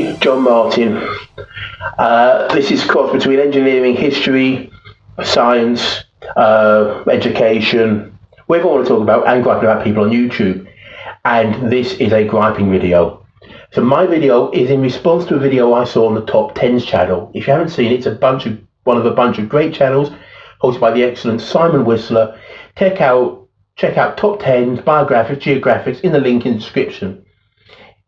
me, John Martin. This is a cross between engineering, history, science, education, whatever I want to talk about, and griping about people on YouTube. And this is a griping video. So my video is in response to a video I saw on the TopTenz channel. If you haven't seen it, it's one of a bunch of great channels hosted by the excellent Simon Whistler. Check out TopTenz, biographics, geographics in the link in the description.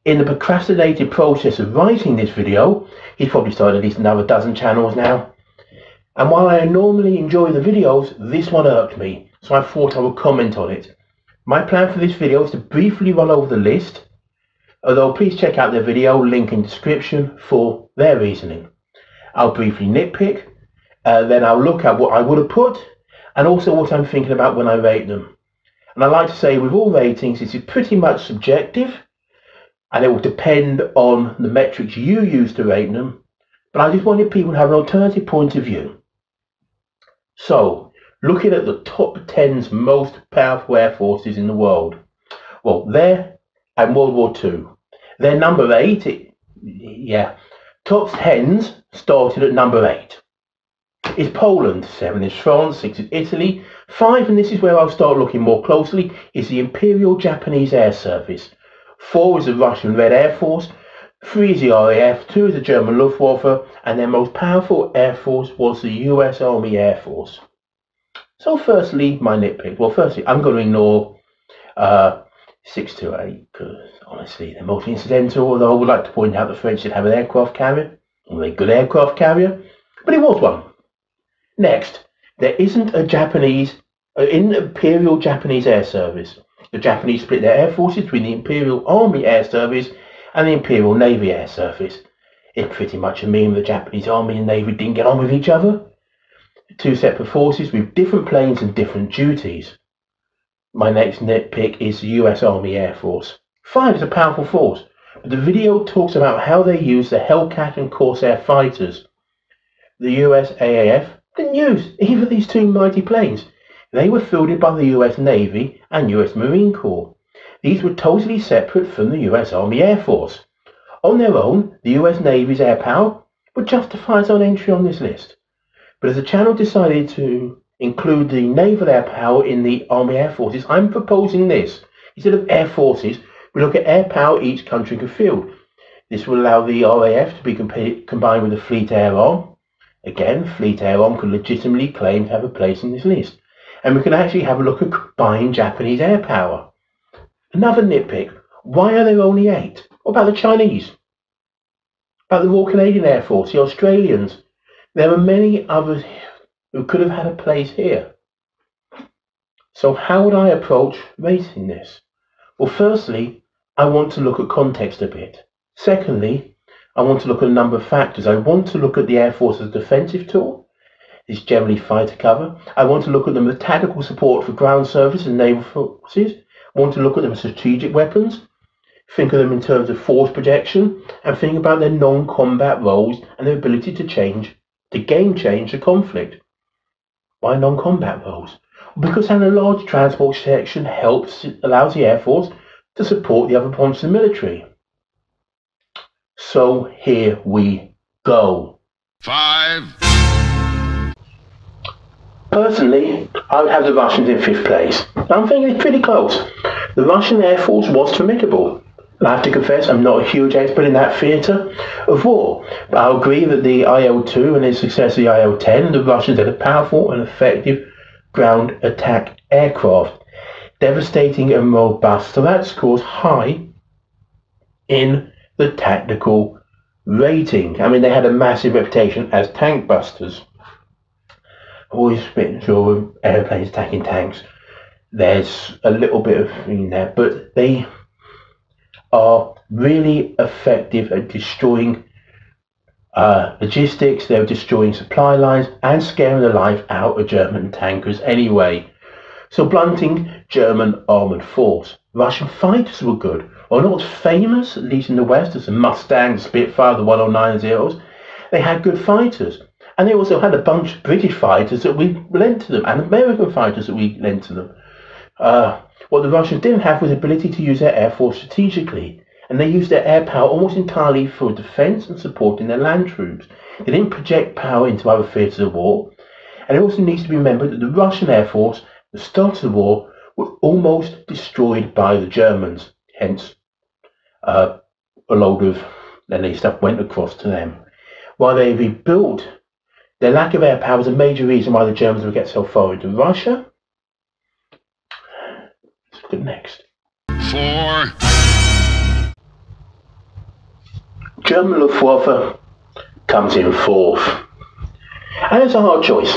In the procrastinated process of writing this video, he's probably started at least another dozen channels now. And while I normally enjoy the videos, this one irked me, so I thought I would comment on it. My plan for this video is to briefly run over the list, although please check out their video, link in description, for their reasoning. I'll briefly nitpick, then I'll look at what I would have put, and also what I'm thinking about when I rate them. And I like to say with all ratings, this is pretty much subjective, and it will depend on the metrics you use to rate them, but I just wanted people to have an alternative point of view. So, looking at the top 10 most powerful air forces in the world, well, they're and World War II. They're number 8. TopTenz started at number 8. Is Poland, 7 is France, 6 is Italy, 5, and this is where I'll start looking more closely, is the Imperial Japanese Air Service. 4 is the Russian Red Air Force, 3 is the RAF, 2 is the German Luftwaffe, and their most powerful air force was the US Army Air Force. So firstly, my nitpick. Well, firstly, I'm going to ignore 6 to 8, because honestly, they're mostly incidental, although I would like to point out the French did have an aircraft carrier, a very good aircraft carrier, but it was one. Next, there isn't a Imperial Japanese Air Service. The Japanese split their air forces between the Imperial Army Air Service and the Imperial Navy Air Service. It's pretty much a meme the Japanese Army and Navy didn't get on with each other. Two separate forces with different planes and different duties. My next nitpick is the US Army Air Force. 5 is a powerful force, but the video talks about how they use the Hellcat and Corsair fighters. The USAAF didn't use either of these two mighty planes. They were fielded by the US Navy and US Marine Corps. These were totally separate from the US Army Air Force. On their own, the US Navy's air power would justify its own entry on this list. But as the channel decided to include the naval air power in the Army Air Forces, I'm proposing this. Instead of air forces, we look at air power each country can field. This will allow the RAF to be combined with the Fleet Air Arm. Again, Fleet Air Arm could legitimately claim to have a place in this list. And we can actually have a look at combined Japanese air power. Another nitpick, why are there only 8? What about the Chinese? About the Royal Canadian Air Force, the Australians? There are many others who could have had a place here. So how would I approach rating this? Well, firstly, I want to look at context a bit. Secondly, I want to look at a number of factors. I want to look at the Air Force as a defensive tool. It's generally fighter cover. I want to look at them as tactical support for ground service and naval forces. I want to look at them as strategic weapons. Think of them in terms of force projection, and think about their non-combat roles and their ability to game change the conflict. Why non-combat roles? Because having a large transport section allows the Air Force to support the other branches of the military. So here we go. 5. Personally, I would have the Russians in 5th place. I'm thinking it's pretty close. The Russian Air Force was formidable. I have to confess I'm not a huge expert in that theatre of war, but I'll agree that the IL-2 and its successor the IL-10, the Russians had a powerful and effective ground attack aircraft, devastating and robust, so that scores high in the tactical rating. I mean, they had a massive reputation as tank busters. Always been sure of airplanes attacking tanks. There's a little bit of in there, but they are really effective at destroying logistics. They're destroying supply lines and scaring the life out of German tankers anyway. So blunting German armoured force. Russian fighters were good. While not famous, at least in the West, as the Mustangs, Spitfire, the 109s, they had good fighters. And they also had a bunch of British fighters that we lent to them, and American fighters that we lent to them. What the Russians didn't have was the ability to use their air force strategically. and they used their air power almost entirely for defence and supporting their land troops. They didn't project power into other theatres of war, and it also needs to be remembered that the Russian Air Force at the start of the war were almost destroyed by the Germans, hence a load of LA stuff went across to them. While they rebuilt, their lack of air power was a major reason why the Germans would get so far into Russia. Let's look at next. 4. German Luftwaffe comes in fourth. And it's a hard choice.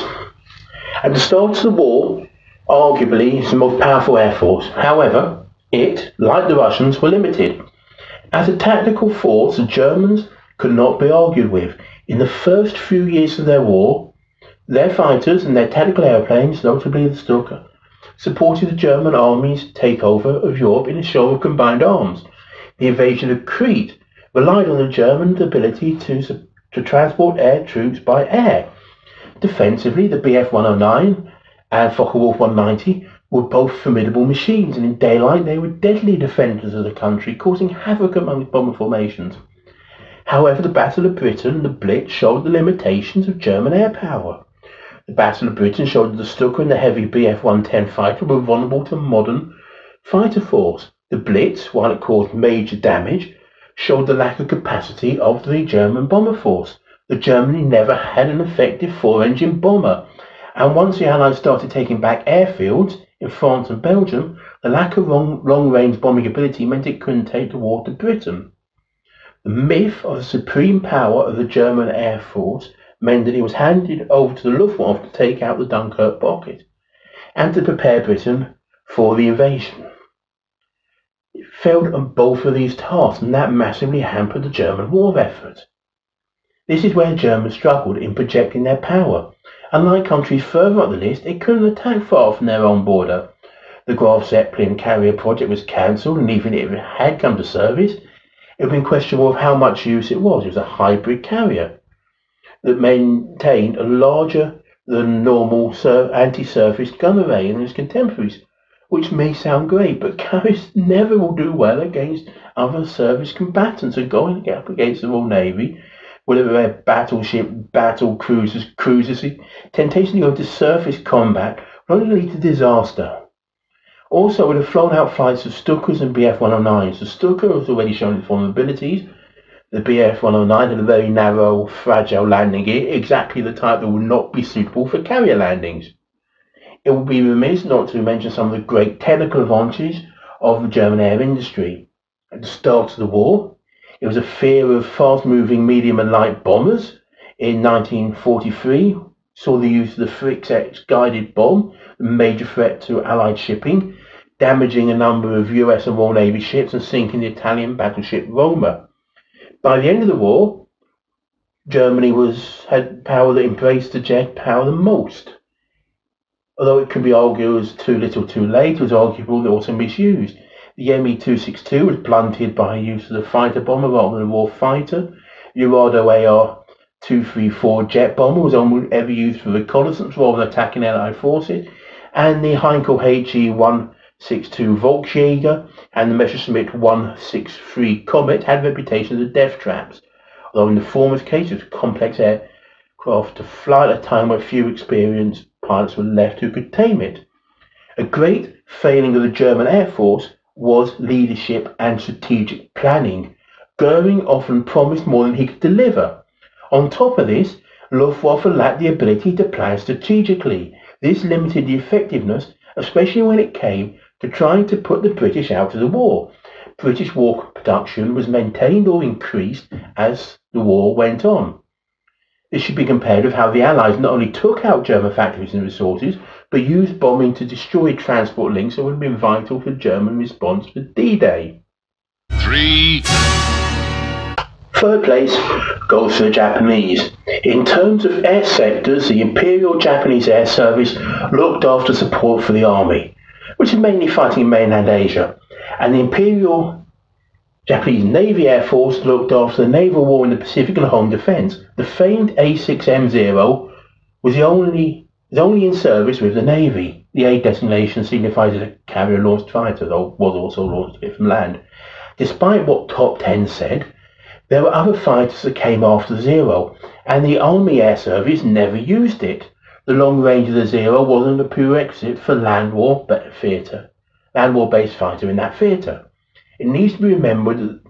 At the start of the war, arguably it's the most powerful air force. However, it, like the Russians, were limited. As a tactical force, the Germans could not be argued with. In the first few years of their war, their fighters and their tactical airplanes, notably the Stuka, supported the German army's takeover of Europe in a show of combined arms. The invasion of Crete relied on the German ability to transport air troops by air. Defensively, the Bf-109 and Focke-Wulf 190 were both formidable machines, and in daylight they were deadly defenders of the country, causing havoc among bomber formations. However, the Battle of Britain and the Blitz showed the limitations of German air power. The Battle of Britain showed that the Stuka and the heavy Bf-110 fighter were vulnerable to modern fighter force. The Blitz, while it caused major damage, showed the lack of capacity of the German bomber force. The Germany never had an effective four-engine bomber, and once the Allies started taking back airfields in France and Belgium, the lack of long-range bombing ability meant it couldn't take the war to Britain. The myth of the supreme power of the German Air Force meant that it was handed over to the Luftwaffe to take out the Dunkirk pocket and to prepare Britain for the invasion. It failed on both of these tasks, and that massively hampered the German war effort. This is where Germans struggled in projecting their power. Unlike countries further up the list, it couldn't attack far from their own border. The Graf Zeppelin carrier project was cancelled, and even if it had come to service, it would have been questionable of how much use it was. It was a hybrid carrier that maintained a larger than normal anti-surface gun array than its contemporaries, which may sound great, but carriers never will do well against other service combatants, and going up against the Royal Navy, whether they're battleship, battle cruisers, the temptation to go into surface combat will only lead to disaster. Also, with the flown-out flights of Stukas and Bf-109s, the Stuka has already shown its vulnerabilities. The Bf-109 had a very narrow, fragile landing gear, exactly the type that would not be suitable for carrier landings. It would be remiss not to mention some of the great technical advantages of the German air industry. At the start of the war, it was a fear of fast-moving medium and light bombers. In 1943, saw the use of the Frix-X guided bomb, a major threat to Allied shipping, damaging a number of US and Royal Navy ships and sinking the Italian battleship Roma. By the end of the war, Germany had power that embraced the jet power the most. Although it can be argued it was too little too late, it was arguable that also misused. The Me-262 was blunted by use of the fighter bomber rather than the war fighter. The Urado AR-234 jet bomber was only ever used for reconnaissance rather than attacking Allied forces. And the Heinkel HE-162 Volksjäger and the Messerschmitt 163 Comet had reputations as death traps, although in the former's case it was complex aircraft to fly at a time where few experienced pilots were left who could tame it. A great failing of the German Air Force was leadership and strategic planning. Goering often promised more than he could deliver. On top of this, Luftwaffe lacked the ability to plan strategically. This limited the effectiveness, especially when it came to trying to put the British out of the war. British war production was maintained or increased as the war went on. This should be compared with how the Allies not only took out German factories and resources, but used bombing to destroy transport links that would have been vital for German response for D-Day. 3. Third place goes to the Japanese. In terms of air sectors, the Imperial Japanese Air Service looked after support for the army, which is mainly fighting in mainland Asia, and the Imperial Japanese Navy Air Force looked after the naval war in the Pacific and home defense. The famed A6M0 was only in service with the Navy. The A designation signifies a carrier-launched fighter, though was also launched from land. Despite what TopTenz said, there were other fighters that came after the Zero, and the Army Air Service never used it. The long range of the Zero wasn't a prerequisite for land war-based fighter in that theatre. It needs to be remembered that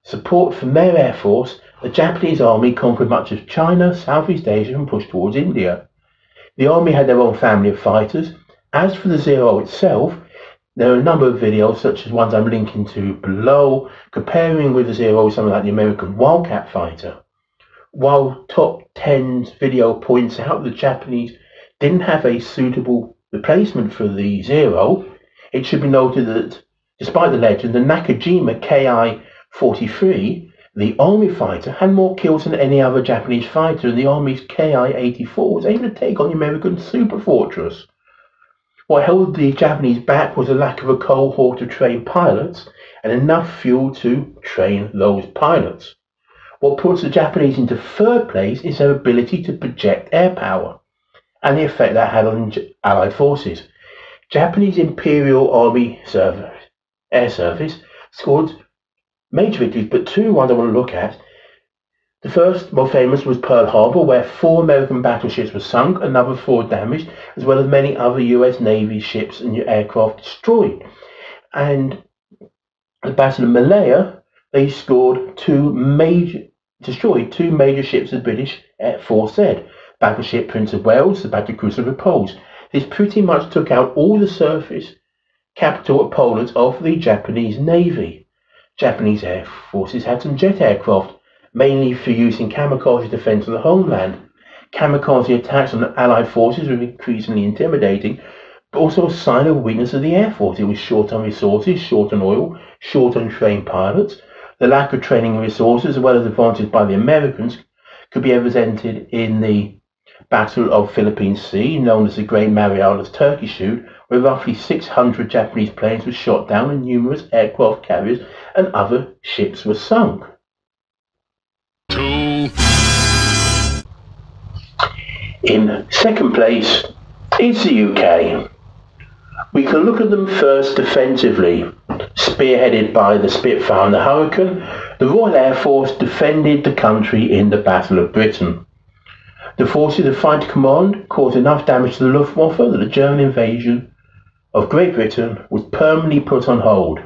support from their Air Force, the Japanese Army conquered much of China, Southeast Asia, and pushed towards India. The Army had their own family of fighters. As for the Zero itself, there are a number of videos, such as ones I'm linking to below, comparing with the Zero something like the American Wildcat fighter. While TopTenz video points out the Japanese didn't have a suitable replacement for the Zero, it should be noted that, despite the legend, the Nakajima Ki-43, the Army fighter, had more kills than any other Japanese fighter, and the Army's Ki-84 was able to take on the American Super Fortress. What held the Japanese back was a lack of a cohort of trained pilots and enough fuel to train those pilots. What puts the Japanese into third place is their ability to project air power and the effect that had on Allied forces. Japanese Imperial Army Air Service scored major victories, but two ones I want to look at. The first, more famous, was Pearl Harbor, where 4 American battleships were sunk, another 4 damaged, as well as many other US Navy ships and aircraft destroyed. And the Battle of Malaya, they destroyed 2 major ships of the British Air Force said. Battleship Prince of Wales, the Battlecruiser Repulse. This pretty much took out all the surface capital opponents of the Japanese Navy. Japanese Air Forces had some jet aircraft, mainly for use in kamikaze defense of the homeland. Kamikaze attacks on the Allied forces were increasingly intimidating, but also a sign of weakness of the Air Force. It was short on resources, short on oil, short on trained pilots. The lack of training and resources, as well as advances by the Americans, could be represented in the Battle of Philippine Sea, known as the Great Marianas Turkey Shoot, where roughly 600 Japanese planes were shot down and numerous aircraft carriers and other ships were sunk. 2. In second place is the UK. We can look at them first defensively. Spearheaded by the Spitfire and the Hurricane, the Royal Air Force defended the country in the Battle of Britain. The forces of Fighter Command caused enough damage to the Luftwaffe that the German invasion of Great Britain was permanently put on hold.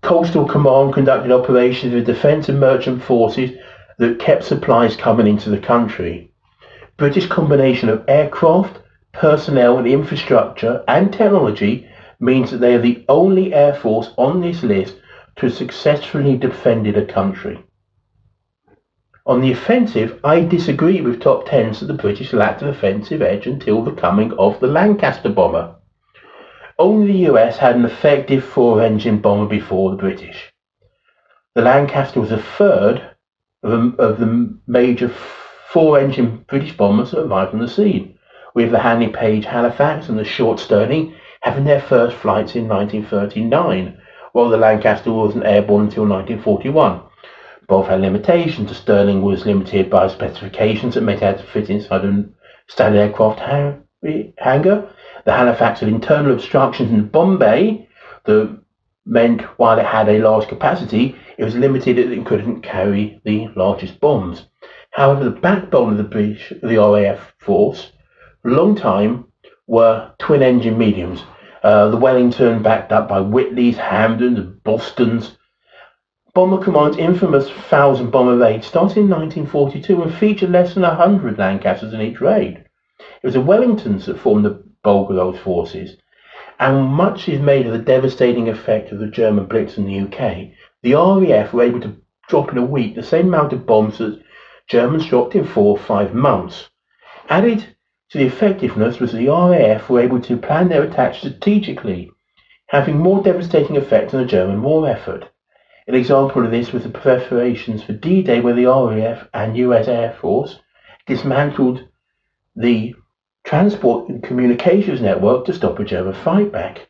Coastal Command conducted operations with defence and merchant forces that kept supplies coming into the country. British combination of aircraft, personnel and infrastructure and technology means that they are the only air force on this list to have successfully defended a country. On the offensive, I disagree with TopTenz that the British lacked an offensive edge until the coming of the Lancaster bomber. Only the US had an effective 4-engine bomber before the British. The Lancaster was a third of the major 4-engine British bombers that arrived on the scene, with the Handley Page Halifax and the Short Stirling having their first flights in 1939, while the Lancaster wasn't airborne until 1941. Both had limitations. The Stirling was limited by specifications that made it had to fit inside a standard aircraft hangar. The Halifax had internal obstructions in the bomb bay that meant while it had a large capacity, it was limited that it couldn't carry the largest bombs. However, the backbone of the RAF force for a long time were twin-engine mediums. The Wellington, backed up by Whitleys, Hamdens, and Bostons. Bomber Command's infamous 1,000 bomber raid started in 1942 and featured less than 100 Lancasters in each raid. It was the Wellingtons that formed the bulk of those forces, and much is made of the devastating effect of the German Blitz in the UK. The RAF were able to drop in a week the same amount of bombs that Germans dropped in 4 or 5 months. Added to the effectiveness was the RAF were able to plan their attacks strategically, having more devastating effect on the German war effort. An example of this was the preparations for D-Day, where the RAF and US Air Force dismantled the transport and communications network to stop a German fight back.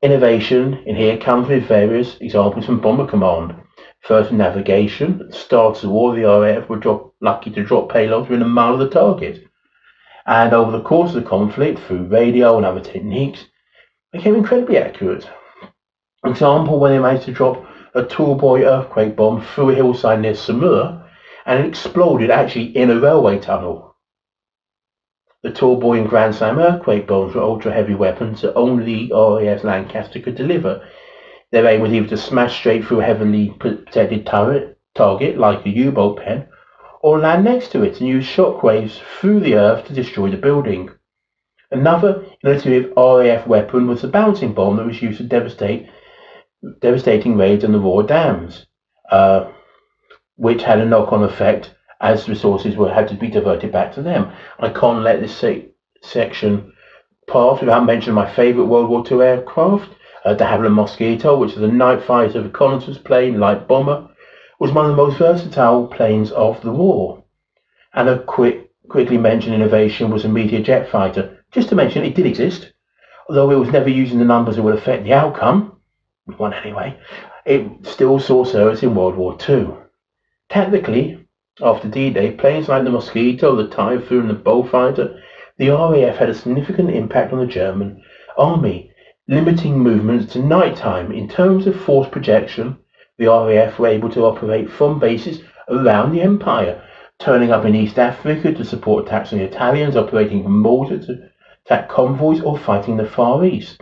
Innovation in here comes with various examples from Bomber Command. First, navigation. At the start of the war, the RAF were lucky to drop payloads within a mile of the target. And over the course of the conflict, through radio and other techniques, became incredibly accurate. Example, when they managed to drop a tall-boy earthquake bomb through a hillside near Samur, and it exploded actually in a railway tunnel. The tall-boy and Grand Slam earthquake bombs were ultra-heavy weapons that only the RAF's Lancaster could deliver. Their aim was either to smash straight through a heavily protected target, like a U-boat pen, or land next to it and use shockwaves through the earth to destroy the building. Another innovative RAF weapon was the bouncing bomb that was used to devastating raids on the raw dams, which had a knock-on effect as resources had to be diverted back to them. I can't let this section pass without mentioning my favourite World War II aircraft. De Havilland Mosquito, which is a night fighter reconnaissance plane, light bomber, was one of the most versatile planes of the war. And a quickly mentioned innovation was a Meteor jet fighter. Just to mention, it did exist, although it was never using the numbers that would affect the outcome. We won anyway. It still saw service in World War II. Tactically, after D-Day, planes like the Mosquito, the Typhoon, and the Bullfighter, the RAF had a significant impact on the German army, limiting movements to nighttime. In terms of force projection, the RAF were able to operate from bases around the Empire, turning up in East Africa to support attacks on the Italians, operating from Malta to attack convoys, or fighting the Far East.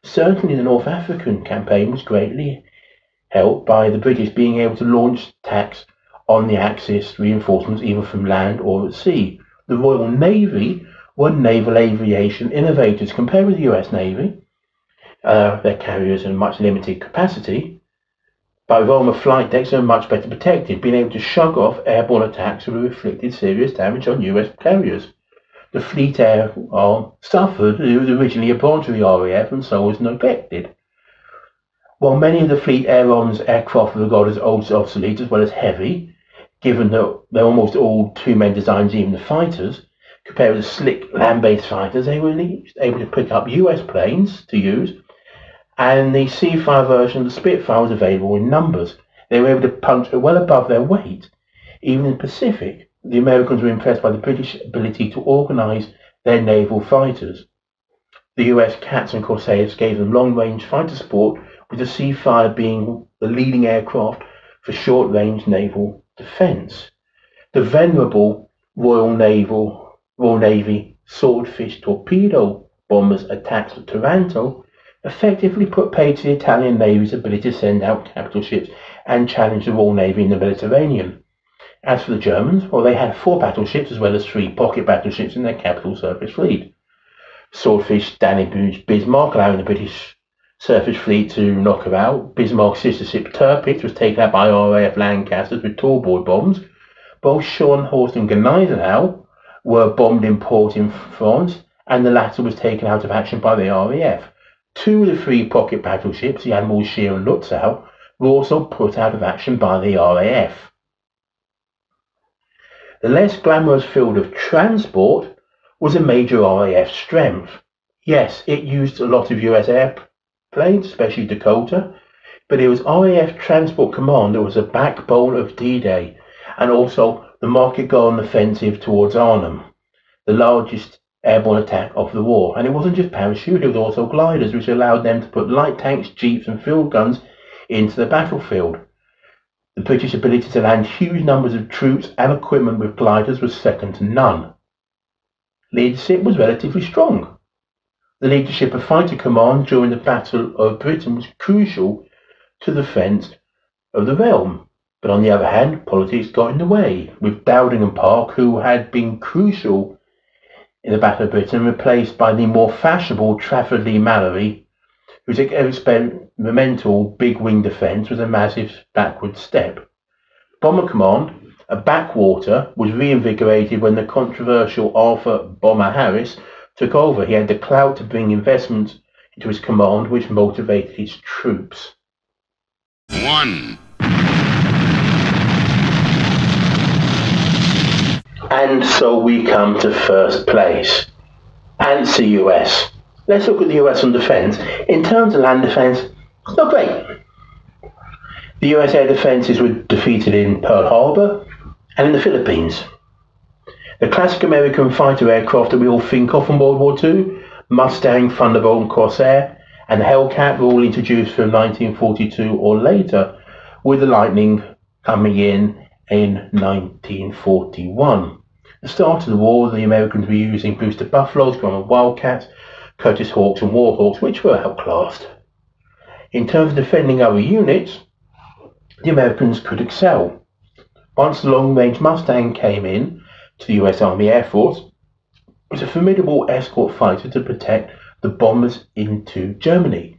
Certainly the North African campaign was greatly helped by the British being able to launch attacks on the Axis reinforcements either from land or at sea. The Royal Navy were naval aviation innovators. Compared with the US Navy, their carriers are much limited capacity, but Roma flight decks are much better protected, being able to shrug off airborne attacks that inflicted serious damage on US carriers. The Fleet Air Arm suffered. It was originally a branch of the RAF and so was neglected. While many of the Fleet Air Arm's aircraft were regarded as old, obsolete, as well as heavy, given that they're almost all two-man designs, even the fighters, compared with the slick land-based fighters, they were able to pick up US planes to use, and the C-5 version of the Spitfire was available in numbers. They were able to punch well above their weight. Even in the Pacific, the Americans were impressed by the British ability to organise their naval fighters. The US Cats and Corsairs gave them long-range fighter support, with the C-5 being the leading aircraft for short-range naval defence. The venerable Royal Navy Swordfish torpedo bombers attacks at Taranto effectively put paid to the Italian Navy's ability to send out capital ships and challenge the Royal Navy in the Mediterranean. As for the Germans, well, they had 4 battleships as well as 3 pocket battleships in their capital surface fleet. Swordfish, Dannebrog, Bismarck, allowing the British surface fleet to knock her out. Bismarck's sister ship Tirpitz was taken out by RAF Lancasters with tall-boy bombs. Both Schornhorst and Gneisenau were bombed in port in France, and the latter was taken out of action by the RAF. 2 of the 3 pocket battleships, the Admiral Scheer and Lutzow, were also put out of action by the RAF. The less glamorous field of transport was a major RAF strength. Yes, it used a lot of US airplanes, especially Dakota, but it was RAF Transport Command that was the backbone of D-Day, and also the Market Garden offensive towards Arnhem, the largest airborne attack of the war. And it wasn't just parachute, it was also gliders, which allowed them to put light tanks, jeeps and field guns into the battlefield. The British ability to land huge numbers of troops and equipment with gliders was second to none. Leadership was relatively strong. The leadership of Fighter Command during the Battle of Britain was crucial to the defence of the realm. But on the other hand, politics got in the way, with Dowding and Park, who had been crucial in the Battle of Britain, replaced by the more fashionable Trafford Lee-Mallory, whose experimental big-wing defence was a massive backward step. Bomber Command, a backwater, was reinvigorated when the controversial Arthur Bomber Harris took over. He had the clout to bring investments into his command, which motivated his troops. 1. And so we come to first place. Answer US. Let's look at the US on defence. In terms of land defence, it's not great. The US air defences were defeated in Pearl Harbor and in the Philippines. The classic American fighter aircraft that we all think of from World War II, Mustang, Thunderbolt and Corsair, and the Hellcat were all introduced from 1942 or later, with the Lightning coming in 1941. At the start of the war, the Americans were using Brewster Buffaloes, Grumman Wildcats, Curtiss Hawks and Warhawks, which were outclassed. In terms of defending other units, the Americans could excel. Once the long-range Mustang came in to the US Army Air Force, it was a formidable escort fighter to protect the bombers into Germany.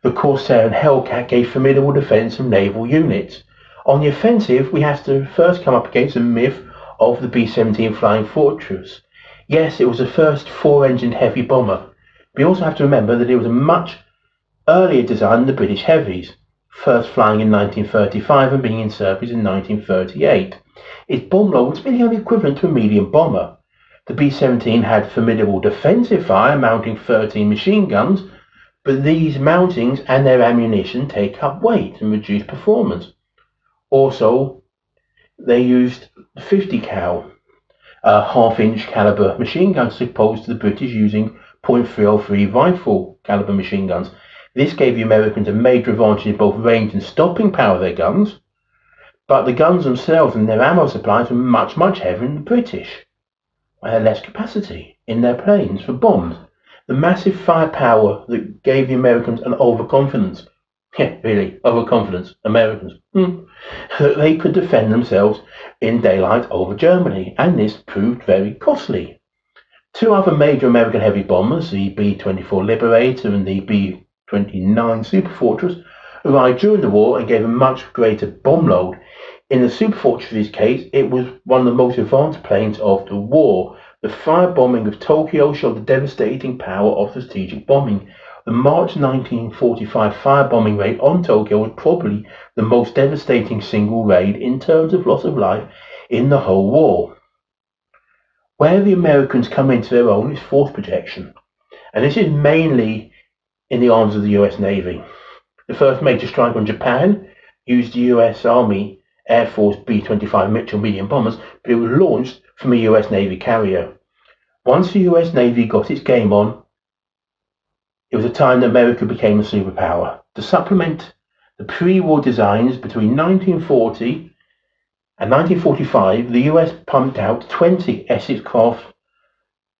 The Corsair and Hellcat gave formidable defence of naval units. On the offensive, we have to first come up against the myth of the B-17 Flying Fortress. Yes, it was the first four-engined heavy bomber. We also have to remember that it was a much earlier design than the British heavies, first flying in 1935 and being in service in 1938. Its bomb load was really only equivalent to a medium bomber. The B-17 had formidable defensive fire, mounting 13 machine guns, but these mountings and their ammunition take up weight and reduce performance. Also, they used 50 cal, half-inch caliber machine guns, as opposed to the British using .303 rifle caliber machine guns. This gave the Americans a major advantage in both range and stopping power of their guns, but the guns themselves and their ammo supplies were much heavier than the British. They had less capacity in their planes for bombs. The massive firepower that gave the Americans an overconfidence, overconfidence, Americans, that they could defend themselves in daylight over Germany, and this proved very costly. Two other major American heavy bombers, the B-24 Liberator and the B-29 Superfortress, arrived during the war and gave a much greater bomb load. In the Superfortress's case, it was one of the most advanced planes of the war. The firebombing of Tokyo showed the devastating power of strategic bombing. The March 1945 firebombing raid on Tokyo was probably the most devastating single raid in terms of loss of life in the whole war. Where the Americans come into their own is force projection, and this is mainly in the arms of the US Navy. The first major strike on Japan used the US Army Air Force B-25 Mitchell medium bombers, but it was launched from a US Navy carrier. Once the US Navy got its game on, it was a time that America became a superpower. To supplement the pre-war designs between 1940 and 1945, the US pumped out 20 Essex-class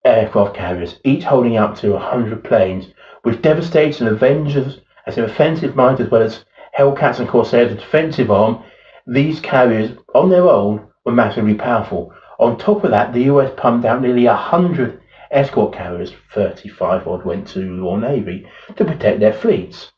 aircraft carriers, each holding up to 100 planes, with Devastators and Avengers as their offensive might, as well as Hellcats and Corsairs as defensive arm. These carriers, on their own, were massively powerful. On top of that, the US pumped out nearly 100 escort carriers, 35 odd went to the Royal Navy, to protect their fleets.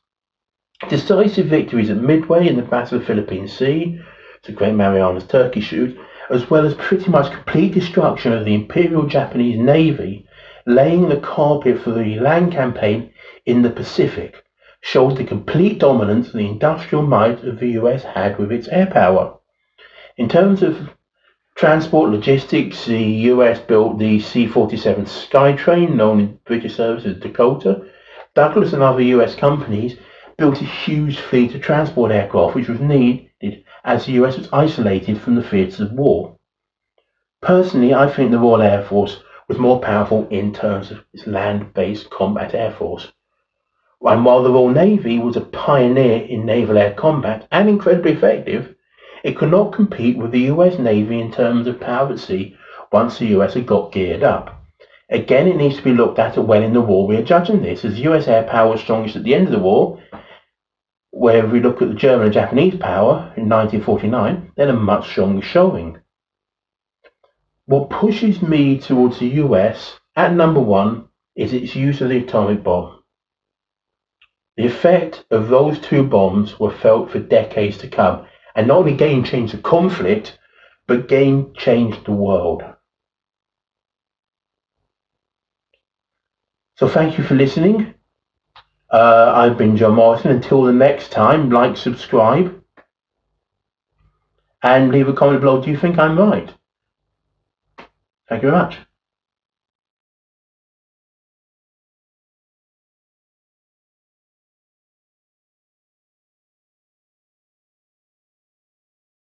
Decisive victories at Midway in the Battle of the Philippine Sea, the Great Marianas Turkey Shoot, as well as pretty much complete destruction of the Imperial Japanese Navy, laying the carpet for the land campaign in the Pacific, showed the complete dominance the industrial might of the US had with its air power. In terms of transport logistics, the US built the C-47 Skytrain, known in British service as Dakota. Douglas and other US companies built a huge fleet of transport aircraft, which was needed as the US was isolated from the theatres of war. Personally, I think the Royal Air Force was more powerful in terms of its land-based combat air force. And while the Royal Navy was a pioneer in naval air combat and incredibly effective, it could not compete with the US Navy in terms of power at sea once the US had got geared up. Again, it needs to be looked at when in the war we are judging this, as US air power was strongest at the end of the war, where if we look at the German and Japanese power in 1949, then a much stronger showing. What pushes me towards the US at number one is its use of the atomic bomb. The effect of those two bombs were felt for decades to come, and not only game changed the conflict, but game changed the world. So thank you for listening. I've been John Martin. Until the next time, like, subscribe, and leave a comment below. Do you think I'm right? Thank you very much.